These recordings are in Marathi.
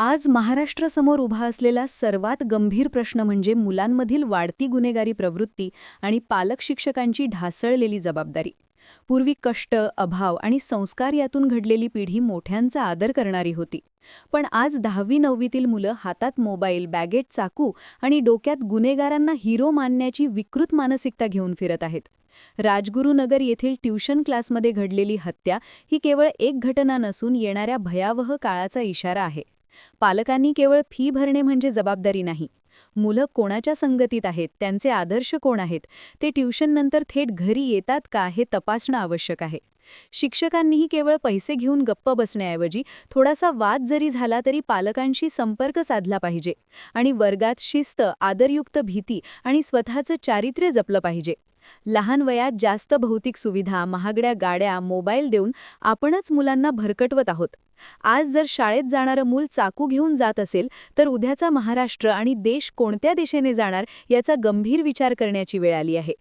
आज महाराष्ट्रासमोर उभा असलेला सर्वात गंभीर प्रश्न म्हणजे मुलांमधील वाढती गुन्हेगारी प्रवृत्ती आणि पालक शिक्षकांची ढासळलेली जबाबदारी. पूर्वी कष्ट, अभाव आणि संस्कार यातून घडलेली पिढी मोठ्यांचा आदर करणारी होती. पण आज 10वी-9वीतील मुलं हातात मोबाईल, बॅगेत चाकू आणि डोक्यात गुन्हेगारांना हिरो मानण्याची विकृत मानसिकता घेऊन फिरत आहेत. राजगुरुनगर येथील ट्युशन क्लासमध्ये घडलेली हत्या ही केवळ एक घटना नसून येणाऱ्या भयावह काळाचा इशारा आहे. पालकांनी केवळ फी भरणे म्हणजे जबाबदारी नाही. मुलं कोणाच्या संगतीत आहेत, त्यांचे आदर्श कोण आहेत, ते ट्युशननंतर थेट घरी येतात का हे तपासणं आवश्यक आहे. शिक्षकांनीही केवळ पैसे घेऊन गप्प बसण्याऐवजी थोडासा वाद जरी झाला तरी पालकांशी संपर्क साधला पाहिजे आणि वर्गात शिस्त, आदरयुक्त भीती आणि स्वतःचं चारित्र्य जपलं पाहिजे. लहान वयात जास्त भौतिक सुविधा, महागड्या गाड्या, मोबाईल देऊन आपणच मुलांना भरकटवत आहोत. आज जर शाळेत जाणारं मूल चाकू घेऊन जात असेल तर उद्याचा महाराष्ट्र आणि देश कोणत्या दिशेने जाणार याचा गंभीर विचार करण्याची वेळ आली आहे.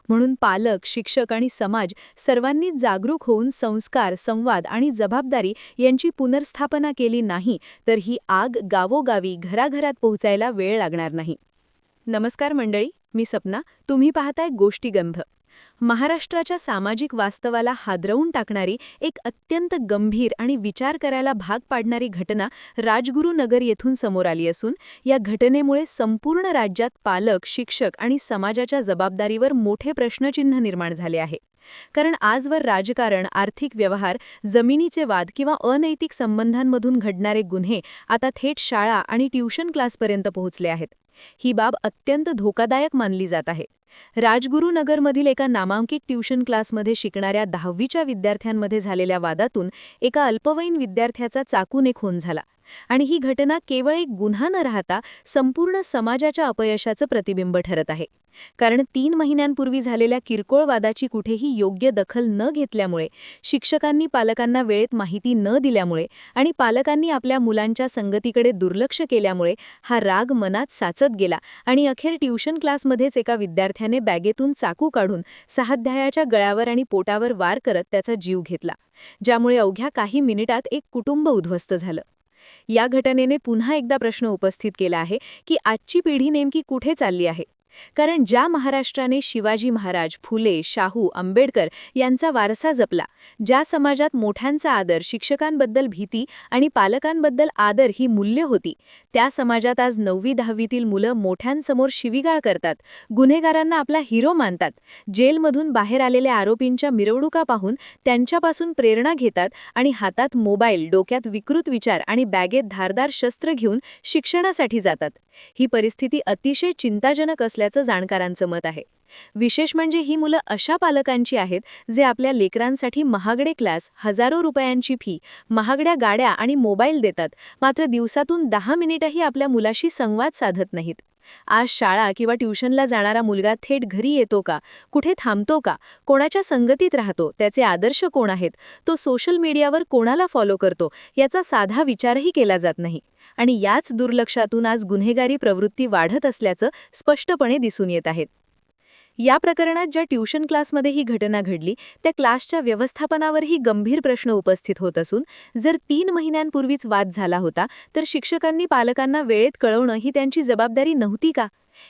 म्हणून पालक, शिक्षक आणि समाज सर्वांनीच जागरूक होऊन संस्कार, संवाद आणि जबाबदारी यांची पुनर्स्थापना केली नाही तर ही आग गावोगावी, घराघरात पोहोचायला वेळ लागणार नाही. नमस्कार मंडळी, मी सपना. तुम्ही पाहताय गोष्टीगंध. महाराष्ट्राच्या सामाजिक वास्तवाला हादरवून टाकणारी एक अत्यंत गंभीर आणि विचार करायला भाग पाडणारी घटना राजगुरुनगर येथून समोर आली असून या घटनेमुळे संपूर्ण राज्यात पालक, शिक्षक आणि समाजाच्या जबाबदारीवर मोठे प्रश्नचिन्ह निर्माण झाले आहे. कारण आजवर राजकारण, आर्थिक व्यवहार, जमिनीचे वाद किंवा अनैतिक संबंधांमधून घडणारे गुन्हे आता थेट शाळा आणि ट्युशन क्लासपर्यंत पोहोचले आहेत. ही बाब अत्यंत धोकादायक मानली जात आहे. राजगुरुनगरमधील एका नामांकित ट्युशन क्लासमध्ये शिकणाऱ्या 10वीच्या विद्यार्थ्यांमध्ये झालेल्या वादातून एका अल्पवयीन विद्यार्थ्याचा चाकूने खून झाला आणि ही घटना केवळ एक गुन्हा न राहता संपूर्ण समाजाच्या अपयशाचं प्रतिबिंब ठरत आहे. कारण 3 महिन्यांपूर्वी झालेल्या किरकोळ वादाची कुठेही योग्य दखल न घेतल्यामुळे, शिक्षकांनी पालकांना वेळेत माहिती न दिल्यामुळे आणि पालकांनी आपल्या मुलांच्या संगतीकडे दुर्लक्ष केल्यामुळे हा राग मनात साचत गेला आणि अखेर ट्युशन क्लासमध्येच एका विद्यार्थ्याने बॅगेतून चाकू काढून सहाध्यायाच्या गळ्यावर आणि पोटावर वार करत त्याचा जीव घेतला, ज्यामुळे अवघ्या काही मिनिटात एक कुटुंब उद्ध्वस्त झालं. या घटनेने पुन्हा एकदा प्रश्न उपस्थित केला आहे की आजची पिढी नेमकी कुठे चालली आहे. कारण ज्या महाराष्ट्राने शिवाजी महाराज, फुले, शाहू, आंबेडकर यांचा वारसा जपला, ज्या समाजात मोठ्यांचा आदर, शिक्षकांबद्दल भीती आणि पालकांबद्दल आदर ही मूल्य होती, त्या समाजात आज 9वी-10वीतील मुलं मोठ्यांसमोर शिवीगाळ करतात, गुन्हेगारांना आपला हिरो मानतात, जेलमधून बाहेर आलेल्या आरोपींच्या मिरवणुका पाहून त्यांच्यापासून प्रेरणा घेतात आणि हातात मोबाईल, डोक्यात विकृत विचार आणि बॅगेत धारदार शस्त्र घेऊन शिक्षणासाठी जातात. ही परिस्थिती अतिशय चिंताजनक असल्याचं जाणकारांचं मत आहे. विशेष म्हणजे ही मुलं अशा पालकांची आहेत जे आपल्या लेकरांसाठी महागडे क्लास, हजारो रुपयांची फी, महागड्या गाड्या आणि मोबाईल देतात, मात्र दिवसातून 10 मिनिटंही आपल्या मुलाशी संवाद साधत नाहीत. आज शाळा किंवा ट्युशनला जाणारा मुलगा थेट घरी येतो का, कुठे थांबतो का, कोणाच्या संगतीत राहतो, त्याचे आदर्श कोण आहेत, तो सोशल मीडियावर कोणाला फॉलो करतो याचा साधा विचारही केला जात नाही. आणि याच दुर्लक्षातून आज गुन्हेगारी प्रवृत्ती वाढत असल्याचं स्पष्टपणे दिसून येत आहे. या प्रकरणात ज्या ट्युशन क्लासमध्ये ही घटना घडली त्या क्लासच्या व्यवस्थापनावरही गंभीर प्रश्न उपस्थित होत असून, जर 3 महिन्यांपूर्वीच वाद झाला होता तर शिक्षकांनी पालकांना वेळेत कळवणं ही त्यांची जबाबदारी नव्हती का?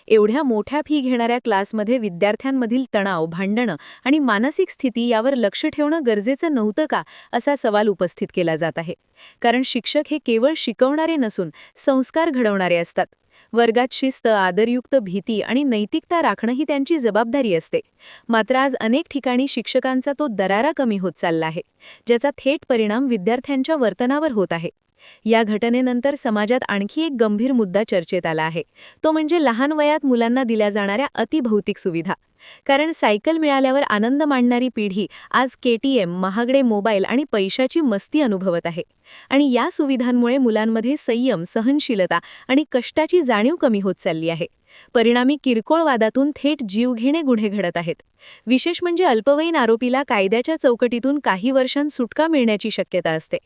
एवढ्या मोठ्या फी घेणाऱ्या क्लासमध्ये विद्यार्थ्यांमधील तणाव, भांडणं आणि मानसिक स्थिती यावर लक्ष ठेवणं गरजेचं नव्हतं का, असा सवाल उपस्थित केला जात आहे. कारण शिक्षक हे केवळ शिकवणारे नसून संस्कार घडवणारे असतात. वर्गात शिस्त, आदरयुक्त भीती आणि नैतिकता राखणं ही त्यांची जबाबदारी असते. मात्र आज अनेक ठिकाणी शिक्षकांचा तो दरारा कमी होत चालला आहे, ज्याचा थेट परिणाम विद्यार्थ्यांच्या वर्तनावर होत आहे. या घटनेनंतर समाजात आणखी एक गंभीर मुद्दा चर्चेत आला आहे, तो म्हणजे लहान वयात मुलांना दिल्या जाणाऱ्या अतिभौतिक सुविधा. कारण सायकल मिळाल्यावर आनंद माणणारी पिढी आज KTM, महागडे मोबाईल आणि पैशाची मस्ती अनुभवत आहे. आणि या सुविधांमुळे मुलांमध्ये संयम, सहनशीलता आणि कष्टाची जाणीव कमी होत चालली आहे. परिणामी किरकोळ वादातून थेट जीवघेणे गुन्हे घडत आहेत. विशेष म्हणजे अल्पवयीन आरोपीला कायद्याच्या चौकटीतून काही वर्षांत सुटका मिळण्याची शक्यता असते.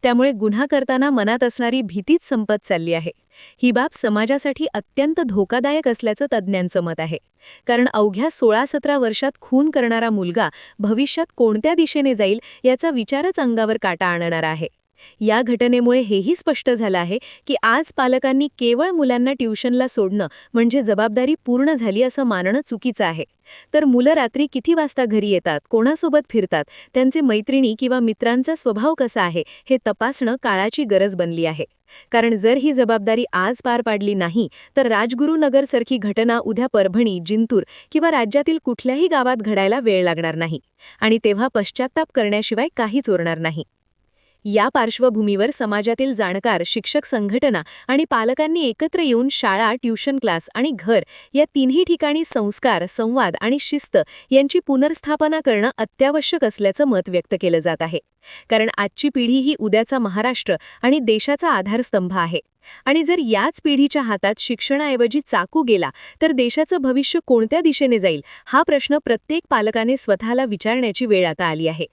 त्यामुळे गुन्हा करताना मनात असणारी भीतीच संपत चालली आहे. ही बाब समाजासाठी अत्यंत धोकादायक असल्याचं तज्ज्ञांचं मत आहे. कारण अवघ्या 16-17 वर्षात खून करणारा मुलगा भविष्यात कोणत्या दिशेने जाईल याचा विचारच अंगावर काटा आणणारा आहे. या घटनेमुळे हेही स्पष्ट झालं आहे की आज पालकांनी केवळ मुलांना ट्युशनला सोडणं म्हणजे जबाबदारी पूर्ण झाली असं मानणं चुकीचं आहे. तर मुलं रात्री किती वाजता घरी येतात, कोणासोबत फिरतात, त्यांचे मैत्रिणी किंवा मित्रांचा स्वभाव कसा आहे हे तपासणं काळाची गरज बनली आहे. कारण जर ही जबाबदारी आज पार पाडली नाही तर राजगुरुनगरसारखी घटना उद्या परभणी, जिंतूर किंवा राज्यातील कुठल्याही गावात घडायला वेळ लागणार नाही आणि तेव्हा पश्चात्ताप करण्याशिवाय काहीच उरणार नाही. या पार्श्वभूमीवर समाजातील जाणकार, शिक्षक संघटना आणि पालकांनी एकत्र येऊन शाळा, ट्युशन क्लास आणि घर या तिन्ही ठिकाणी संस्कार, संवाद आणि शिस्त यांची पुनर्स्थापना करणं अत्यावश्यक असल्याचं मत व्यक्त केलं जात आहे. कारण आजची पिढी ही उद्याचा महाराष्ट्र आणि देशाचा आधारस्तंभ आहे. आणि जर याच पिढीच्या हातात शिक्षणाऐवजी चाकू गेला तर देशाचं भविष्य कोणत्या दिशेने जाईल हा प्रश्न प्रत्येक पालकाने स्वतःला विचारण्याची वेळ आता आली आहे.